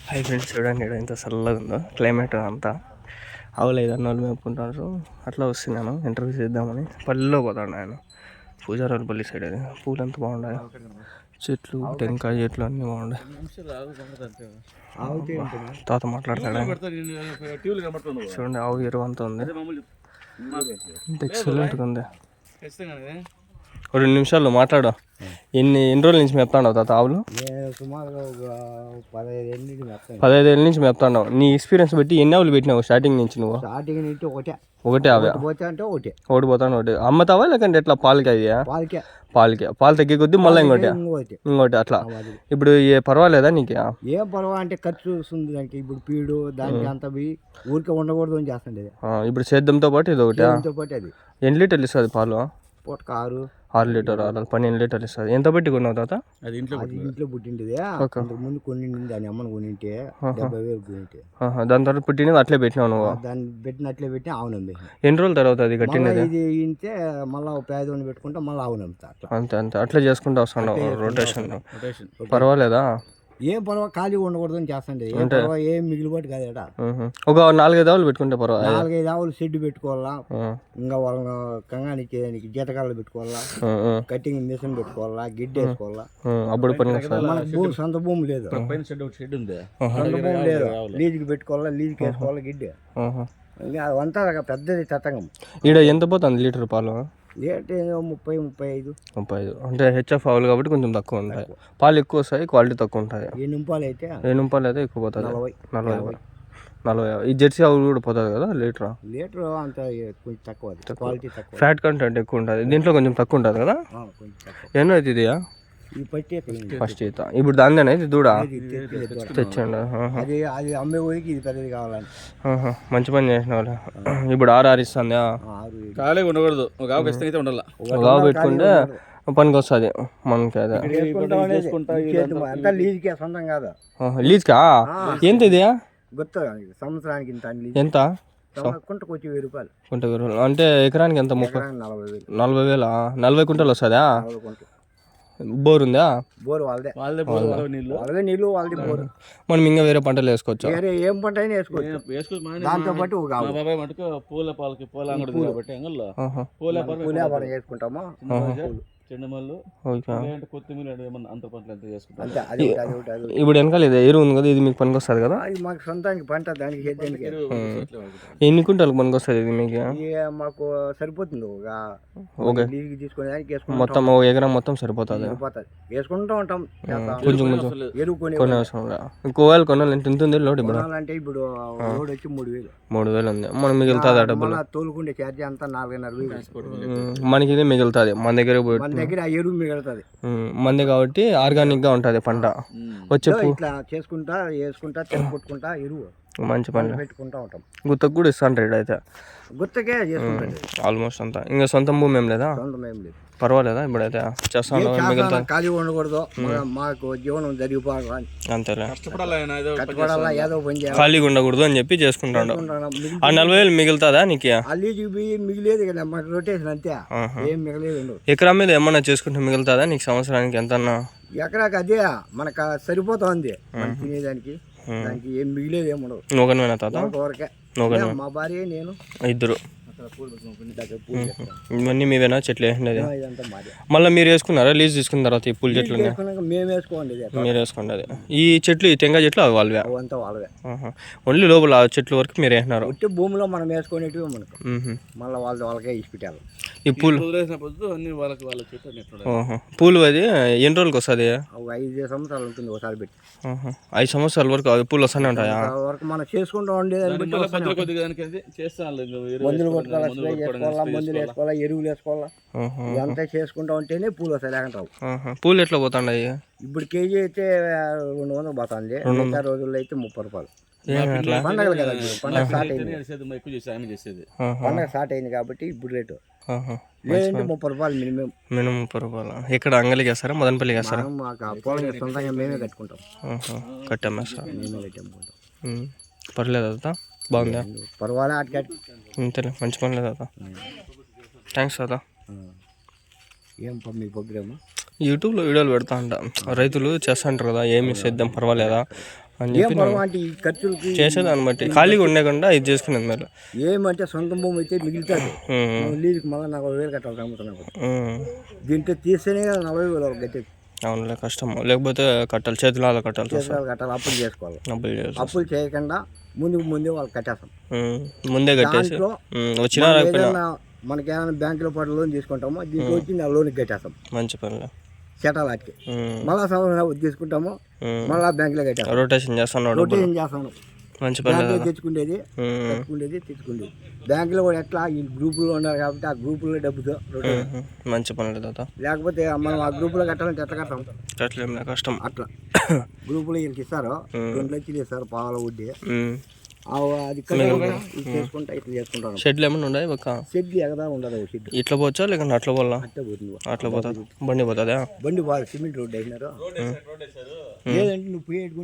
Hi friends, చూడండి ఇక్కడ ఎంత చల్లగా ఉందో క్లైమేట్ అంతా. ఆవులు ఐదన్న వాళ్ళు మేపుకుంటారు. అట్లా వస్తున్నాను ఇంటర్వ్యూ చేద్దామని. పల్లెలో పోతాడు ఆయన, పూజారావు పల్లి సైడ్. అది పూలు ఎంత బాగున్నాయి, చెట్లు, టెంకాయ చెట్లు అన్నీ బాగున్నాయి. తాత మాట్లాడతాడా? చూడండి ఆవు ఎరువు అంతా ఉంది, ఎక్సలెంట్గా ఉంది. ఒక 2 నిమిషాల్లో మాట్లాడు. ఎన్ని రోజుల నుంచి మేపుతాండవు తాత ఆవులు? సుమారుగా 15 ఏళ్ళ నుంచి మేపుతాండవు. నీ ఎక్స్పీరియన్స్ బట్టి ఎన్ని ఆవులు పెట్టినావు స్టార్టింగ్ నుంచి నువ్వు? స్టార్టింగ్ నుంచి ఒకటే ఆవే? ఒకటి పోతాను. ఒకటి అమ్మతావా లేకంటే ఎట్లా పాలకి? అది పాలు తగ్గే కొద్దీ మళ్ళీ ఇంకోటి అట్లా. ఇప్పుడు పర్వాలేదా నీకు? ఏం పర్వా అంటే ఖర్చు వస్తుంది దానికి. ఇప్పుడు పీడు దానికి అంత ఊరికే ఉండకూడదు అని చేస్తుండే. ఇప్పుడు సేద్యంతో పాటు ఇది ఒకటి. అది ఎన్ని లీటర్లు ఇస్తుంది పాలు? పూటకు 6 లీటర్ 12 లీటర్లు ఇస్తుంది. ఎంత పెట్టి కొన్నావు తాత? అది ఇంట్లో పుట్టింటిది. ముందు కొనింది దాని అమ్మను కొనింటే 70,000 కొనింటే. దాని తర్వాత పుట్టినది అట్లే పెట్టినావు నువ్వు? దాన్ని అట్లే పెట్టి ఆవునమ్మి. ఎన్ని రోజుల తర్వాత అది కట్టినది? ఇది ఇంటే మళ్ళీ పేదోని పెట్టుకుంటా మళ్ళీ ఆవునమ్ముతా. అంతే అట్లా చేసుకుంటూ వస్తున్నావు రొటేషన్. పర్వాలేదా? ఏం పర్వా ఖాళీ ఉండకూడదు అని చేస్తుండే. ఏం మిగిలిపోటు కాదు. ఒక 4-5 ఆవులు పెట్టుకుంటే పర్వాలేదు. 4-5 ఆవులు షెడ్ పెట్టుకోవాలా. ఇంకా వాళ్ళ కంగానికి జీతకాళ్ళు పెట్టుకోవాలా, కటింగ్ మిషన్ పెట్టుకోవాలా, గిడ్డ వేసుకోవాలా. అప్పుడు పని మనకు సొంత భూమి లేదు, షెడ్ ఉంది, సొంత భూమి లేదు. లీజుకి పెట్టుకోవాలా, లీజుకి వేసుకోవాలా గిడ్డ. అంతా పెద్దది తతంగం. ఈడ ఎంత పోతుంది లీటర్ పాలు? లీటర్ 30-35. అంటే హెచ్ఎఫ్ ఆవులు కాబట్టి కొంచెం తక్కువ ఉంటాయి. పాలు ఎక్కువ వస్తాయి, క్వాలిటీ తక్కువ ఉంటాయి. 8 రూపాయలు అయితే ఎక్కువ పోతుంది. 40. ఈ జెర్సీ ఆవులు కూడా పోతుంది కదా లీటర్ అంత కొంచెం తక్కువ, క్వాలిటీ తక్కువ, ఫ్యాట్ కంటెంట్ ఎక్కువ ఉంటుంది. దీంట్లో కొంచెం తక్కువ ఉంటుంది కదా. ఎన్నో అయితే ఇది ఫస్ట్ ఈత. ఇప్పుడు దానిదేనా ఇది దూడ తెచ్చండి? అది అమ్మే పోయికి ఇది పెద్దది కావాలని. మంచి పని చేసిన వాళ్ళు. ఇప్పుడు 6 ఇస్తుంది. ఖాళీగా ఉండకూడదు, ఒక ఆవు ఖచ్చితంగా ఉండాలి. ఒక ఆవు పెట్టుకుంటే పనికి వస్తుంది మనకి. అదే అంతా లీజ్కే, సొంతం కాదు. లీజ్కా? ఎంత ఇది? గుర్తు సంవత్సరానికి ఎంత? కుంటకు వచ్చి 1000 రూపాయలు. కుంట 1000 రూపాయలు అంటే ఎకరానికి ఎంత? 40,000. 40 కుంటలు వస్తుందా? బోర్ ఉందా? బోర్ వాళ్ళదే నీళ్ళు వాళ్ళది బోర్. మనం ఇంకా వేరే పంటలు వేసుకోవచ్చు. వేరే ఏం పంట అయినా వేసుకోవచ్చు. దాంతో పాటు పూల పాలకి పూల వేసుకుంటాము. చెండుమల్లు, కొత్తిమీర, అంత పంటలు ఎంత చేసుకుంటాం. ఇప్పుడు వెనకాల ఇది ఎరువు ఉంది కదా, ఇది మీకు పనికి వస్తుంది కదా? మాకు సొంతానికి పంట, దానికి ఎన్ని కుంటాలకు పనికి వస్తుంది ఇది మీకు? మాకు సరిపోతుంది. మొత్తం ఎకరం మొత్తం సరిపోతుంది. వేసుకుంటూ ఉంటాం కొంచెం ఎరువు కొన్ని అవసరం. ఇంకోవేళ కొనాలి ఎంత ఉంటుంది లోడ్? అంటే ఇప్పుడు లోడ్ వచ్చి 3,000 ఉంది. మనం మిగులుతుంది ఆ డబ్బులు. తోలుకుండే ఛార్జ్ అంతా 4,500. మనకి ఇది మిగులుతుంది. మన దగ్గర ఎరువు మిగులుతుంది మంది కాబట్టి ఆర్గానిక్ గా ఉంటది పంట. వచ్చే ఇట్లా చేసుకుంటా వేసుకుంటా తెరగొట్టుకుంటా ఎరువు మంచి పంట పెట్టుకుంటా ఉంటాం. గుత్తకు కూడా ఇస్తాంటాడు అయితే. గుత్తకే చేసుకుంటాడు ఆల్మోస్ట్ అంతా. ఇంకా సొంతం భూమి ఏం లేదా? పర్వాలేదా? ఇప్పుడైతే చేస్తాను. ఖాళీ ఉండకూడదు, మాకు జీవనం జరిగిపోవాలి. అంతేలే, కష్టపడాలా, ఏదో పని చేయాలి, ఖాళీగా ఉండకూడదు అని చెప్పి చేసుకుంటాడు. ఆ 40,000 మిగులుతుందా నీకు? మిగిలేదు కదా మాకు, రొటేషన్ అంతే, ఏం మిగలేదు. ఎకరా మీద ఏమన్నా చేసుకుంటే మిగులుతుందా నీకు సంవత్సరానికి ఎంతన్నా? ఎకరాకి అదే మనకు సరిపోతుంది తినేదానికి. దానికి ఏం మిగిలేదు, ఏముండదు. నూకనేనా తాత? వరకే మా భార్య, నేను, ఇద్దరు. ఇవన్నీ మీవేనా చెట్లు వేసినది? మళ్ళీ మీరు వేసుకున్నారా లీజ్ తీసుకున్న తర్వాత ఈ పూల చెట్లు? మేము వేసుకోండి, మీరు వేసుకోండి. అది ఈ చెట్లు, ఈ తెంగా చెట్లు అవి వాళ్ళవే? అంతా వాళ్ళవే. ఓన్లీ లోపల చెట్లు వరకు మీరు వేసినారు? ఒట్టి భూమిలో మనం వేసుకునేటివి మనకు, మళ్ళీ వాళ్ళకే ఇచ్చి పెట్టాలి. ఈ పూలు పూలు అది ఎన్ని రోజులకి వస్తుంది? 5 సంవత్సరాలు ఉంటుంది ఒకసారి పెట్టి. 5 సంవత్సరాల వరకు అవి పూలు వస్తూనే ఉంటాయా? వరకు మనం చేసుకుంటూ ఉండేదాన్ని బట్టి మందులు వేసుకోవాలా, ఎరువులు వేసుకోవాలా, ఇదంతా చేసుకుంటా ఉంటేనే పూలు వస్తాయి, లేకుండా రావు. పూలు ఎట్లా పోతున్నాయి? ఇప్పుడు కేజీ అయితే 200 పోతుంది, మిగతా రోజుల్లో అయితే 30 రూపాయలు. పండగలు కదా, పండగ స్టార్ట్ అయింది కాబట్టి ఇప్పుడు రేటు లేదంటే 30 రూపాయలు మినిమం. 30 రూపాయలు. ఇక్కడ అంగలికి వేస్తారా, మదనపల్లికి వేస్తారా? పొలం సొంతంగా మేమే కట్టుకుంటాం. కట్టమ్మేస్తారా? మేమే కట్టాముకుంటాం. పర్లేదు అదా, బాగుందా? పర్వాలే, అంతేలే, మంచి పని లేదు అదా. థ్యాంక్స్ అదా. ఏం మీ ప్రోగ్రామ్? యూట్యూబ్లో వీడియోలు పెడతా అంట, రైతులు చేస్తా అంటారు కదా, ఏమి చేద్దాం పర్వాలేదా అని ఏం చెప్పి పొలం అంటే ఈ ఖర్చులకి చేసేదాన్ని బట్టి ఖాళీగా ఉండకుండా ఇది చేసుకునేది మేలు. ఏమంటే సొంత భూమి అయితే మిగులుతుంది. లీజుకి మళ్ళీ 40,000 కట్టాలి అమ్ముతున్నాను. దీంట్లో తీస్తేనే కదా 40,000 వాళ్ళకి కట్టేది. అవునులే, కష్టం. లేకపోతే కట్టాలి, చేతులు అలా కట్టాలి, చేతులు కట్టాలి, అప్పులు చేసుకోవాలి. డబ్బులు చేయాలి. అప్పులు చేయకుండా ముందే వాళ్ళు కట్టేస్తాం. ముందే కట్టేసి దాంట్లో వచ్చినా ఏదైనా మనకేమైనా బ్యాంకులో పాటు లోన్ తీసుకుంటామో దీంట్లో వచ్చి నా లోన్కి కట్టేస్తాం. మంచి పనులే. చటాలాకి మళ్ళీ సంవత్సరం తీసుకుంటాము, మళ్ళీ బ్యాంకులో కట్టేస్తాం. రొటేషన్ చేస్తున్నాడు. రొటేషన్ చేస్తాను. మంచి పని. బ్యాంకులో తెచ్చుకునేది బ్యాంకులో కూడా ఎట్లా ఈ గ్రూపులో ఉన్నారు కాబట్టి ఆ గ్రూపులో డబ్బుతో రొటేషన్. మంచి పనులు తాత. లేకపోతే మనం ఆ గ్రూపులో కట్టాలంటే ఎట్లా కట్టాం? కట్టలేం, కష్టం. అట్లా గ్రూపులో వీళ్ళకి ఇస్తారు, 2 లక్షలు ఇస్తారు పావుల వడ్డీ. అది చేసుకుంటా ఇట్లా చేసుకుంటాను. షెడ్లు ఏమన్నా ఉన్నాయి పక్క? షెడ్ ఎగదా ఉండదు. షెడ్ ఇట్లా పోవచ్చా లేకుంటే అట్లా పోవాలా? అట్లా పోతుంది. అట్లా పోతుంది. బండి పోతుందా? బండి సిమెంట్ రోడ్డు అయినారు. లేదంటే నువ్వు పోయేట్టుకుంటే